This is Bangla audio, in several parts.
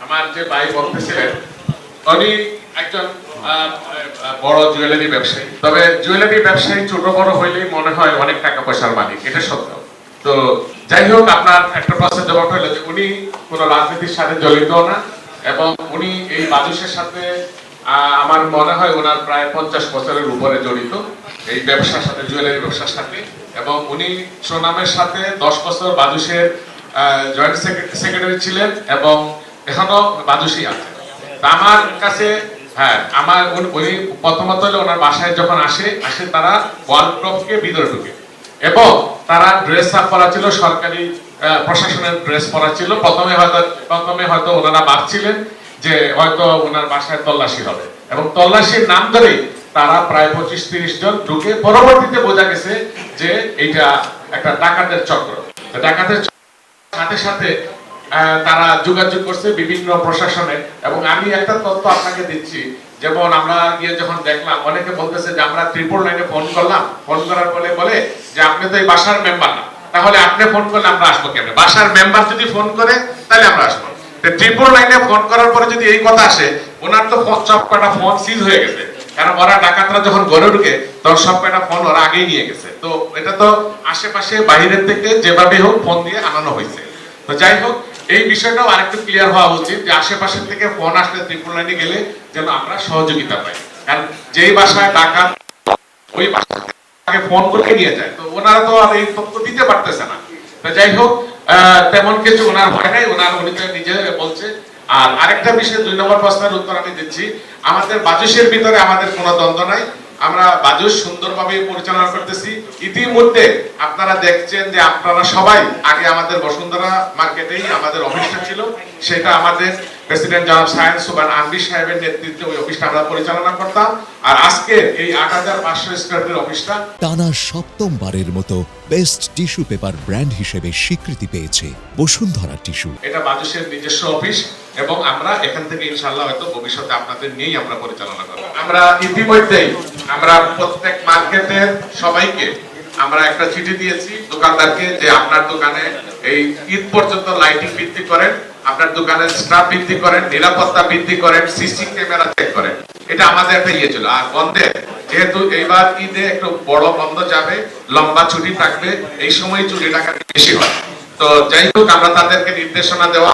আমার যে ভাই বলতেছিলেন উনি একজন বড় জুয়েলারি ব্যবসায়ী। তবে জুয়েলারি ব্যবসায়ী ছোট বড় হইলেই মনে হয় অনেক টাকা পয়সার মালিক, এটা সত্য। তো যাই হোক, আপনার একটা প্রশ্নের জবাব হলো যে উনি কোনো রাজনীতির সাথে জড়িত না, এবং উনি এই বাজুসের সাথে আমার মনে হয় ওনার প্রায় 50 বছরের উপরে জড়িত এই ব্যবসার সাথে, জুয়েলারি ব্যবসার সাথে। এবং উনি সুনামের সাথে 10 বছর বাজুসের জয়েন্ট সেক্রেটারি ছিলেন এবং এখনো বাজুসি আছে। আমার কাছে আমার উনি প্রথমত ওনার বাসায় যখন আসে তারা ওয়ার্ল্ড ভিতরে ঢুকে, এবং তারা ড্রেস আপ করা ছিল, সরকারি প্রশাসনের ড্রেস পরা ছিল। প্রথমে হয়তো ওনারা ভাবছিলেন যে হয়তো ওনার বাসায় তল্লাশি হবে, এবং তল্লাশির নাম ধরেই তারা প্রায় 25-30 জন ঢুকে। পরবর্তীতে বোঝা গেছে যে এইটা একটা ডাকাতের চক্র। ডাকাতের সাথে সাথে তারা যোগাযোগ করছে বিভিন্ন প্রশাসনে। এবং আমি একটা তথ্য আপনাকে দিচ্ছি, যেমন আমরা গিয়ে যখন দেখলাম, অনেকে বলতেছে যে আমরা 999 ফোন করলাম, ফোন করার পরে বলে যে আপনি তো এই বাসার মেম্বার না, তাহলে আপনি ফোন করলে আমরা আসবো কেন? বাসার মেম্বার যদি ফোন করে তাহলে আমরা আসবো। 999 ফোন করার পরে যদি এই কথা আসে, ওনার তো সব কটা ফোন সিজ হয়ে গেছে, কারণ ওরা ডাকাতরা যখন ঘরে ঢুকে তখন সব কটা ফোন ওরা আগেই নিয়ে গেছে। তো এটা তো আশেপাশে বাইরের থেকে যেভাবে হোক ফোন দিয়ে আনানো হয়েছে। তো যাই হোক, এই বিষয়টাও আরেকটু ক্লিয়ার হওয়া উচিত যে আশেপাশের থেকে ফোন আসলে 999 গেলে যেন আমরা সহযোগিতা পাই, কারণ যেই বাসায় ডাকাত ওই বাসাকে ফোন করে নিয়ে যায়, তো ওনারা তো আর এই তথ্য দিতে পারতেছে না। তো যাই হোক, তেমন কিছু ওনার ভয় নাই, উনি তো নিজে বলছে। আর আরেকটা বিষয়, 2 নম্বর প্রশ্নের উত্তর আমি দিচ্ছি। আমাদের বাজুসের ভিতরে আমাদের কোনো দ্বন্দ্ব নাই, আমরা বাজুস সুন্দরভাবে পরিচালনা করতেছি। ইতিমধ্যে আপনারা দেখছেন যে আপনারা সবাই আগে আমাদের বসুন্ধরা মার্কেটেই আমাদের অফিসটা ছিল, সেটা আমাদের প্রেসিডেন্ট জনাব সায়েন্স সুবান আনবি সাহেবের নেতৃত্বে ওই অফিসটা আমরা পরিচালনা করতাম। আর আজকে এই 8500 স্কয়ার ফিটের অফিসটা টানা 7মবারের মতো বেস্ট টিস্যু পেপার ব্র্যান্ড হিসেবে স্বীকৃতি পেয়েছে বসুন্ধরা টিস্যু। এটা বাজুসের নিজস্ব অফিস, এবং আমরা এখান থেকে ইনশাআল্লাহ হয়তো ভবিষ্যতে আপনাদের নিয়েই আমরা পরিচালনা করব। আমরা ইতিমধ্যেই আমরা প্রত্যেক মার্কেটের সবাইকে আমরা একটা চিঠি দিয়েছি দোকানদারকে, যে আপনার দোকানে এই ঈদ পর্যন্ত লাইটিং বৃদ্ধি করেন, আপনার দোকানের স্টাফ বৃদ্ধি করেন, নিরাপত্তা বৃদ্ধি করেন, সিসি ক্যামেরা চেক করেন। এটা আমাদের একটা ইয়ে ছিল। আর বন্ধে, যেহেতু এইবার ঈদে একটু বড় বন্ধ যাবে, লম্বা ছুটি থাকবে, এই সময় চুরি ডাকাতি বেশি হয়। তো যাই হোক, আমরা তাদেরকে নির্দেশনা দেওয়া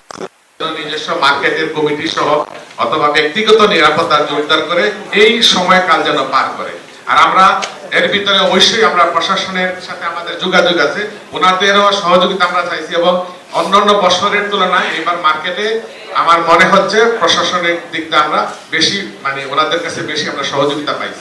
নিজস্ব মার্কেটের কমিটি সহ অথবা ব্যক্তিগত নিরাপত্তা জোরদার করে এই সময়কাল যেন পার করে। আর আমরা এর ভিতরে অবশ্যই আমরা প্রশাসনের সাথে আমাদের যোগাযোগ আছে, ওনাদেরও সহযোগিতা আমরা চাইছি। এবং অন্যান্য বছরের তুলনায় এবার মার্কেটে আমার মনে হচ্ছে প্রশাসনের দিকটা আমরা বেশি, ওনাদের কাছে বেশি আমরা সহযোগিতা পাইছি।